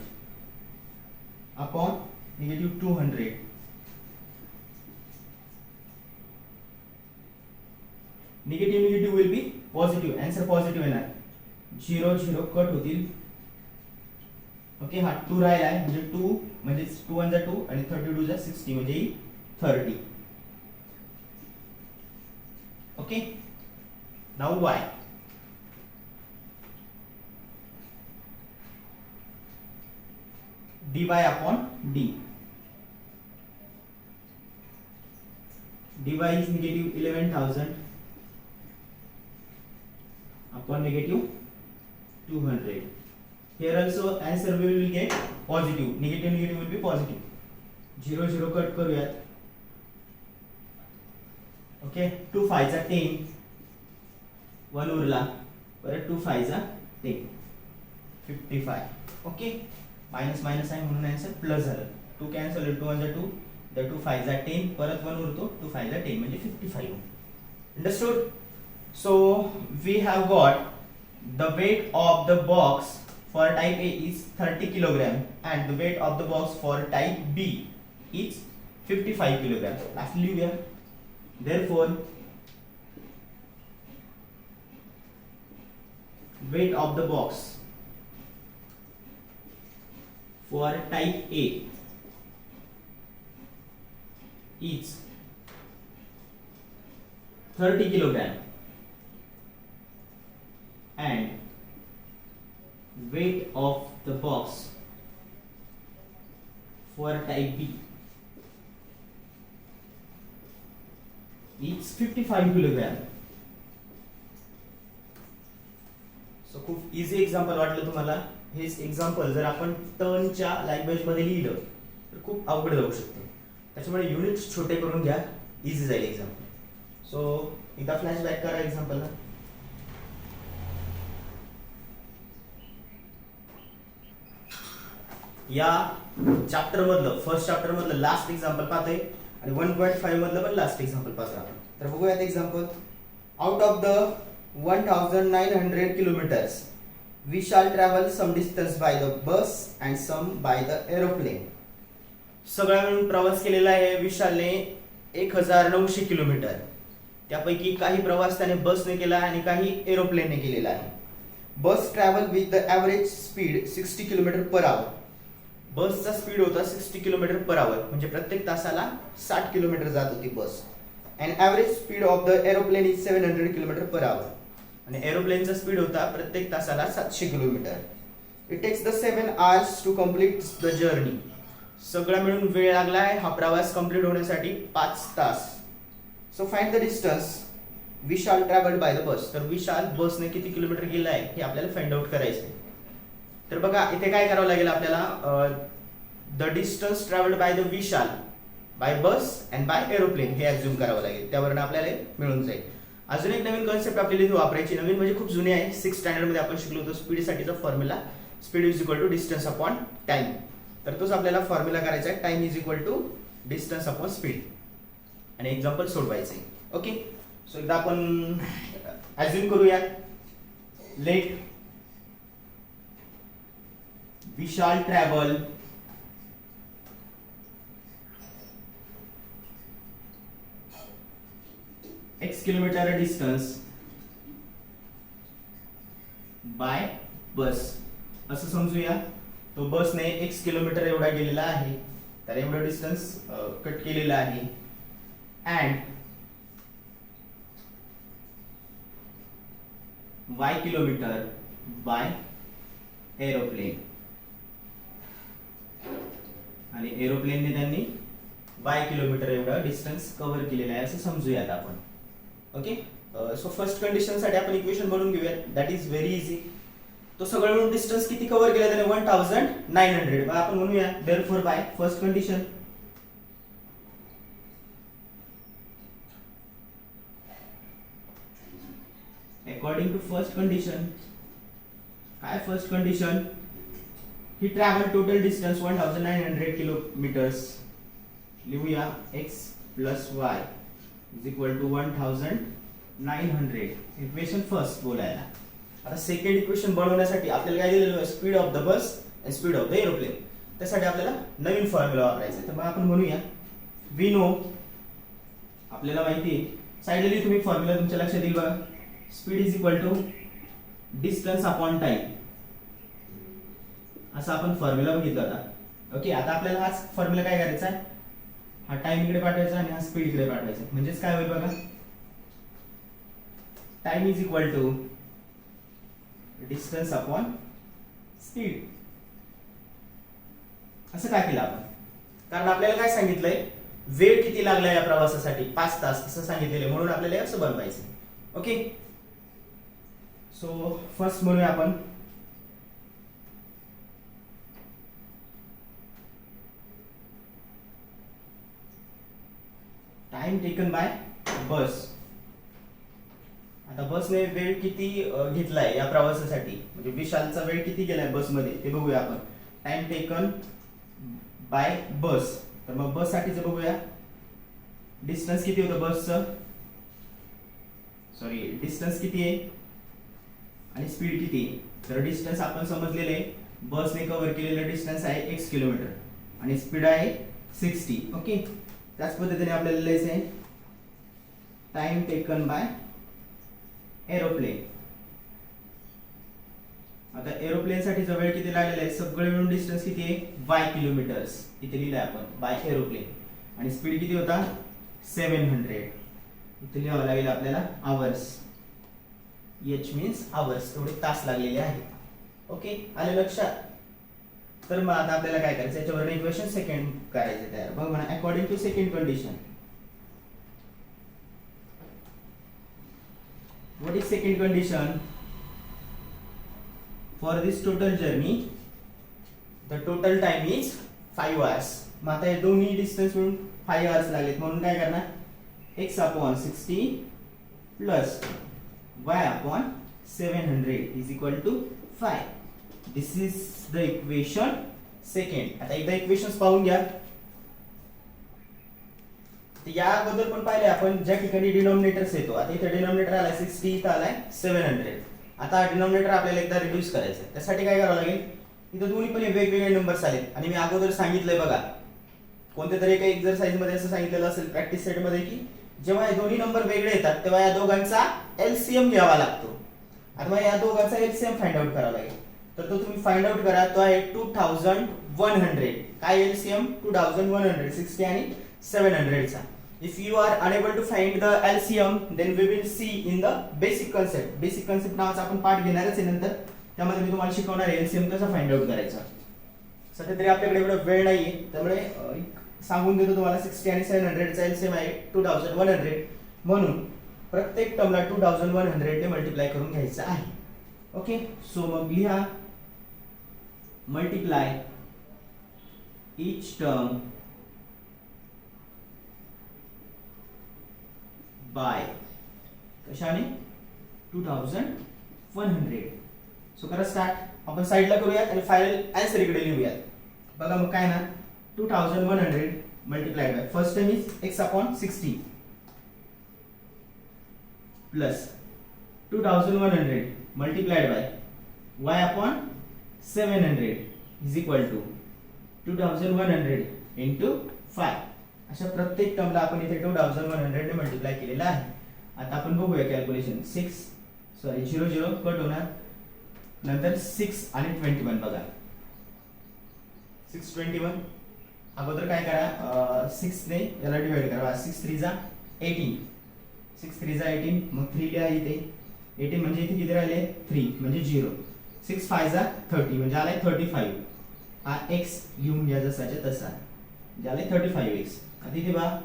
upon negative 200. Negative will be positive, answer positive येणार. 0 0 cut होतील. Okay, हा 2 राहिला आहे म्हणजे 2 म्हणजे 2 1 2 आणि 32 जा 60 म्हणजे 30. Okay, now y. dy upon d. dy is negative 11,000 upon negative 200. Here also answer we will get positive. Negative will be positive. 0 0 cut करूयात. ओके, 2 5 चा 10, 1 उरला, परत 2 5 चा 10, 55. ओके, मायनस मायनस आहे म्हणून आन्सर प्लस झालं. 2 कॅन्सल, 2 1 2, द 2 5 चा 10, परत 1 उरतो, 2 5 चा 10 म्हणजे 55. Understood. So we have got the weight of the box for type A is 30 kilogram and the weight of the box for type B is 55 kilogram. Lastly we have, therefore weight of the box for type A is 30 kilogram and weight of the box for type B is 55 kilogram. So खूप easy example वाटलं तुम्हाला. हेच example जर आपण टर्नच्या language मध्ये लिहिलं तर खूप अवघड जाऊ शकते. त्याच्यामुळे युनिट्स छोटे करून घ्या, इझी जाईल एक्झाम्पल. सो एकदा फ्लॅशबॅक करा एक्झाम्पलला. या चॅप्टर मधलं फर्स्ट चॅप्टर मधलं लास्ट एक्झाम्पल पाहतोय आणि 1.5 मधलं पण लास्ट एक्झाम्पल पाहतोय आपण. तर बघूयात example. Out of the 1900 kilometers. We shall travel some distance by the bus and some by the aeroplane. सगळा मिळून प्रवास केलेला आहे विशालने 1900 किलोमीटर. त्यापैकी काही प्रवास त्याने बसने केला आणि काही एरोप्लेनने केलेला आहे. Bus travel with the average speed 60 kilometre per hour. बसचा स्पीड होता 60 किलोमीटर पर आवर, म्हणजे प्रत्येक तासाला 60 किलोमीटर जात होती bus. And average speed of the aeroplane is 700 kilometre per hour. आणि एरोप्लेनचा स्पीड होता प्रत्येक तासाला 700 kilometre. It takes the 7 hours to complete the journey. सगळा मिळून वेळ लागला आहे हा प्रवास कंप्लीट होण्यासाठी 5 तास. So find the distance Vishal travelled by the bus. तर विशाल बसने किती किलोमीटर गेला आहे हे आपल्याला फाइंड आउट करायचं आहे. तर बघा इथे काय करावं लागेल आपल्याला, the distance travelled by the Vishal by bus and by aeroplane हे ॲझ्युम करावं लागेल. त्यावरून आपल्याला मिळून जाईल. अजून एक नवीन कॉन्सेप्ट आपल्याला इथे वापरायची. नवीन म्हणजे खूप जुनी आहे. 6th स्टँडर्ड मध्ये आपण शिकलो होतो स्पीडसाठीचा formula, speed is equal to distance upon time. तर तोच आपल्याला फॉर्म्युला करायचा आहे, time is equal to distance upon speed. आणि एक्झाम्पल सोडवायचं आहे. ओके, सो एकदा आपण ॲझ्युम करूया. Let Vishal travel x kilometre distance by bus असं समजूया. तो बसने x किलोमीटर एवढा गेलेला आहे, तर एवढं डिस्टन्स कट केलेलं आहे. And y kilometre bye aeroplane. आणि एरोप्लेनने त्यांनी y किलोमीटर एवढा डिस्टन्स कव्हर केलेला आहे असं समजूयात आपण. ओके, सो फर्स्ट कंडिशन साठी आपण इक्वेशन बनवून घेऊया. That is very easy. तो सगळं मिळून डिस्टन्स किती कव्हर केला त्याने? 1900. मग आपण म्हणूया therefore by first condition according to first condition. काय फर्स्ट कंडिशन? ही ट्रॅव्हल टोटल डिस्टन्स 1900 किलोमीटर्स. लिहूया x plus y is equal to 1900. Equation first बोलायला. आता सेकंड इक्वेशन बनवण्यासाठी आपल्याला काय दिलेलं आहे? Speed of the bus and speed of the aeroplane. त्यासाठी आपल्याला नवीन फॉर्म्युला वापरायचा आहे. तर मग आपण म्हणूया वी नो, आपल्याला माहिती आहे, साइडला तुम्ही फॉर्म्युला तुमच्या लक्षात येईल बघा. Speed is equal to distance upon time, असा आपण फॉर्म्युला बघितला होता. ओके, आता आपल्याला हाच फॉर्म्युला काय करायचा आहे? हा टाइम इकडे पाठवायचा आणि हा स्पीड इकडे पाठवायचा. म्हणजेच काय होईल बघा, time is equal to distance upon speed. असं काय केलं आपण? कारण आपल्याला काय सांगितलंय, वेळ किती लागला या प्रवासासाठी? 5 तास असं सांगितलेलं आहे. म्हणून आपल्याला असं बनवायचं. ओके, सो फर्स्ट म्हणूया आपण टाइम टेकन बाय बस. आता बसने वेळ किती घेतलाय या प्रवासासाठी, म्हणजे विशालचा वेळ किती गेलाय बसमध्ये ते बघूया आपण. टाइम टेकन बाय बस. तर मग बस साठीच बघूया. डिस्टन्स किती होतं बसचं? सॉरी, डिस्टन्स किती आहे आणि स्पीड किती आहे? तर डिस्टन्स आपण समजलेले आहे, बसने कव्हर केलेलं डिस्टन्स आहे x किलोमीटर आणि स्पीड आहे 60. ओके, त्याच पद्धतीने आपल्याला लिहायचं आहे टाइम टेकन बाय एरोप्लेन. आता एरोप्लेन साठी वेळ किती लागलेला आहे? सगळे मिळून डिस्टन्स किती आहे? y kilometres. इथे लिहिलंय आपण बाय एरोप्लेन. आणि स्पीड किती होता? 700. इथे लिहावं लागेल आपल्याला आवर्स. h means hours. एवढे तास लागलेले आहेत. ओके, आले लक्षात? तर मग आता आपल्याला काय करायचं, याच्यावर इक्वेशन सेकंड करायचं तयार. बघ म्हणा, according to second condition. What is second condition? For this total journey the total time is 5 hours. मग आता हे दोन्ही डिस्टन्स मिळून 5 hours लागलेत. म्हणून काय करणार? x upon 60 plus y upon 700 is equal to 5. This is the equation second. आता एकदा इक्वेशन्स पाहून घ्या. तर या अगोदर पण पाहिले आपण ज्या ठिकाणी डिनॉमिनेटर्स येतो, आता इथे डिनॉमिनेटर आलाय 60, इथं आलाय 700. आता डिनॉमिनेटर आपल्याला एकदा रिड्यूस करायचं आहे. त्यासाठी काय करावं लागेल, इथं दोन्ही पण वेगवेगळे नंबर्स आलेत आणि मी अगोदर सांगितलंय बघा, कोणत्या तरी एका एक्सरसाइज मध्ये असं सांगितलेलं असेल प्रॅक्टिस सेट मध्ये, की जेव्हा हे दोन्ही नंबर वेगळे येतात तेव्हा या दोघांचा एलसीएम घ्यावा लागतो. आता मग या दोघांचा एलसीएम फाइंड आउट करावा लागेल. तर तो तुम्ही फाइंड आउट करा, तो आहे 2100. काय एलसीएम 2100, 60 आणि 700 चा. If you are unable to find the LCM then we will see in the basic concept. Basic concept नावाचा आपण पार्ट घेणारच आहे नंतर, त्यामध्ये मी तुम्हाला शिकवणार आहे एलसीएम कसा फाइंड आउट करायचा. सध्या तरी आपल्याकडे एवढा वेळ नाहीये, त्यामुळे सांगून देतो तुम्हाला 60 आणि 700 चा एलसीएम आहे 2100. म्हणून प्रत्येक टर्मला 2100 ने मल्टिप्लाय करून घ्यायचं आहे. ओके, सो मग लिहा मल्टिप्लाय each term by कशाने 2100. सो करा स्टार्ट. आपण साइडला करूयात आणि फायनल आन्सर इकडे लिहूयात. बघा मग काय ना, 2100 multiplied by first term is x upon 60 plus 2100 multiplied by y upon 700 is equal to 2100 into 5. अशा प्रत्येक टर्मला आपण इथे 2100 ने मल्टिप्लाय केलेला आहे. आता आपण बघूया कॅल्क्युलेशन. 0 कट होणार, नंतर 6 आणि 21. बघा 6 21. अगोदर काय करा, 6 ने याला डिवाइड करा. 6 3 जा 18, 6 3 जा 18. मग 3 लिहा इथे. 18 म्हणजे इथे किती राहिले 3 म्हणजे 0. 6 5 जा 30 म्हणजे आलाय 35. हा x लिहून घ्या जसाच्या तसा, झाले 35x. आता इथे बघा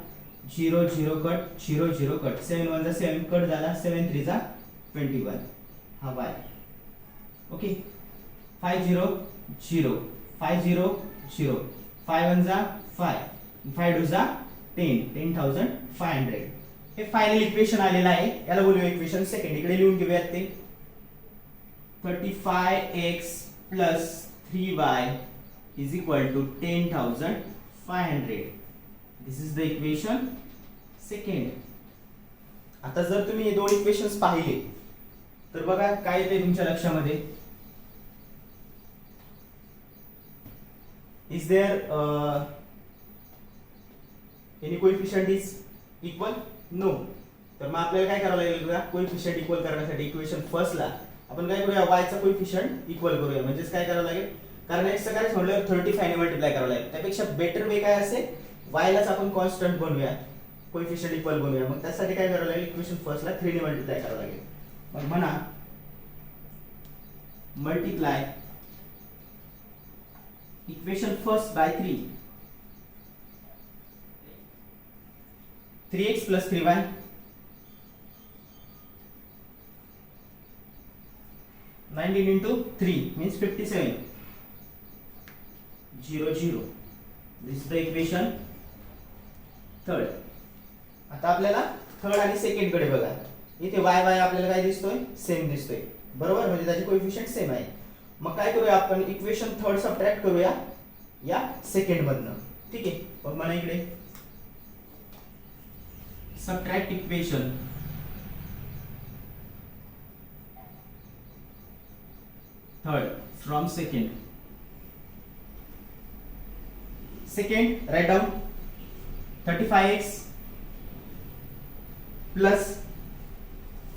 0 0 कट 0 0 कट, 7 1 जा 7 कट झाला, 7 3 जा 21. हा y. ओके, 5 0 0 5 0 0 5 1 जा 5 5 2 जा 10 10500. हे फायनल इक्वेशन आलेलं आहे, याला बोलूया इक्वेशन सेकंड. इकडे लिहून घेऊयात ते 35x plus 3y is equal to 10,500. This is the equation second. आता जर तुम्ही हे दोन इक्वेशन्स पाहिले तर बघा काय येते तुमच्या लक्षामध्ये. Is there any coefficient is equal? No. तर मग आपल्याला काय करावं लागेल बघा, कोएफिशिएंट इक्वल करण्यासाठी इक्वेशन फर्स्टला आपण काय करूया, y चा कोएफिशिएंट इक्वल करूया. म्हणजेच काय करावं लागेल, कारण x चा काय म्हटलं 35 ने मल्टिप्लाय करावं लागेल. त्यापेक्षा बेटर वे काय असेल, y लाच आपण कॉन्स्टंट बनवूया, कोएफिशिएंट इक्वल बनवूया. मग त्यासाठी काय करावं लागेल, इक्वेशन फर्स्टला 3 ने मल्टिप्लाय करावं लागेल. मग म्हणा multiply equation first by 3. 3x plus 3y 19 into 3 means 57. 0 0. This is the equation third. आता आपल्याला थर्ड आणि सेकंड कडे बघा. इथे y y आपल्याला काय दिसतोय, सेम दिसतोय, बरोबर. म्हणजे त्याचे कोएफिशिएंट सेम आहे. मग काय करूया आपण, इक्वेशन थर्ड सबट्रॅक्ट करूया या सेकंड मधनं. ठीक आहे, मग मला इकडे subtract equation third from second. Second, write down 35x plus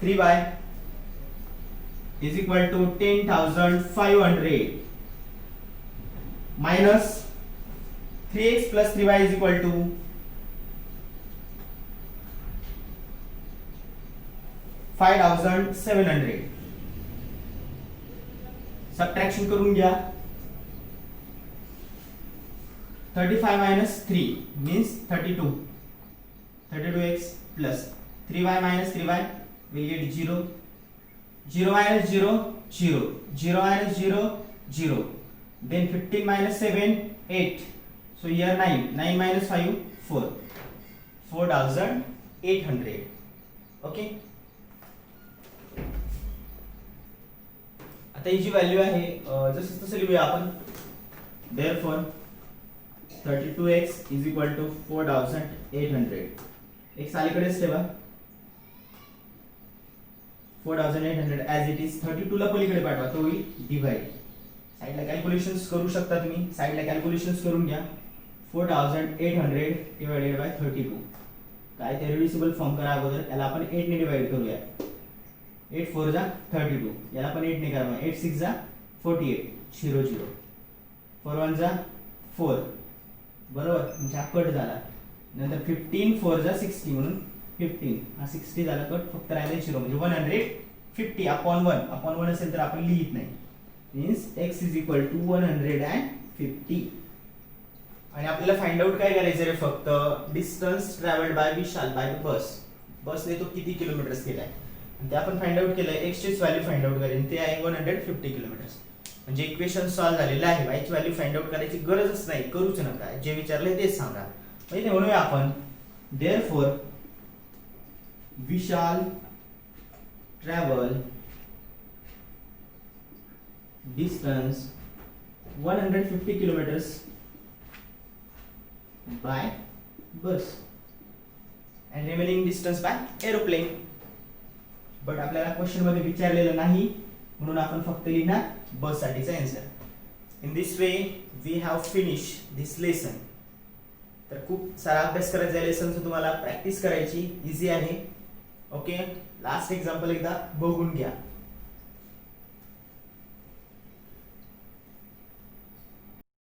3y is equal to 10,500 minus 3x plus 3y is equal to 5,700. Subtraction करून घ्या. 35 minus 3 means 32. 32x plus 3y minus 3y will get 0. 0 minus 0 0. 0 minus 0 0. Then 15 minus 7 8. So here 9. 9 minus 5 4. 4,800. Okay. आता ही जी value आहे जसं तसं लिहूया आपण. Therefore 32x is equal to 4,800. x अलीकडेच ठेवा 4800 ऍज इट इज 32 ला पलीकडे पाठवा तो होईल डिवाइड साइडला कॅल्क्युलेशन्स करू शकता तुम्ही साइडला कॅल्क्युलेशन्स करून घ्या 4800 डिवाइडेड बाय 32 काय ते रिड्युसिबल फॉर्म करा अगोदर याला आपण 8 ने डिवाइड करूया 8 4 जा 32 याला पण 8 ने करा 8 6 जा 48 0 0 4 1 जा 4 बरोबर म्हणजे हा कट झाला नंतर 15 4 जा 60 म्हणून 15 हा 60 झाला कट फक्त राहिले 0 म्हणजे 150 अपॉन 1 असेल तर आपण लिहित नाही means x is equal to 150 आणि आपल्याला फाइंड आउट काय करायचं रे फक्त distance travelled by Vishal by बसने तो किती किलोमीटर्स केलाय आणि ते आपण फाइंड आउट केलंय x ची व्हॅल्यू फाइंड आउट करायची ते आहे 150 किलोमीटर्स म्हणजे इक्वेशन सॉल्व्ह झालेलं आहे y ची व्हॅल्यू फाइंड आउट करायची गरजच नाही करूच नका जे विचारले तेच सांगा म्हणजे म्हणूया आपण therefore Vishal travel distance 150 kilometers by bus and remaining distance by aeroplane but आपल्याला क्वेश्चन मध्ये विचारलेलं नाही म्हणून आपण फक्त लिहिणार बस साठीचा answer in this way we have finish this lesson तर खूप सारा अभ्यास करायचा लेसन तुम्हाला प्रॅक्टिस करायची इझी आहे ओके लास्ट एक्झाम्पल एकदा बघून घ्या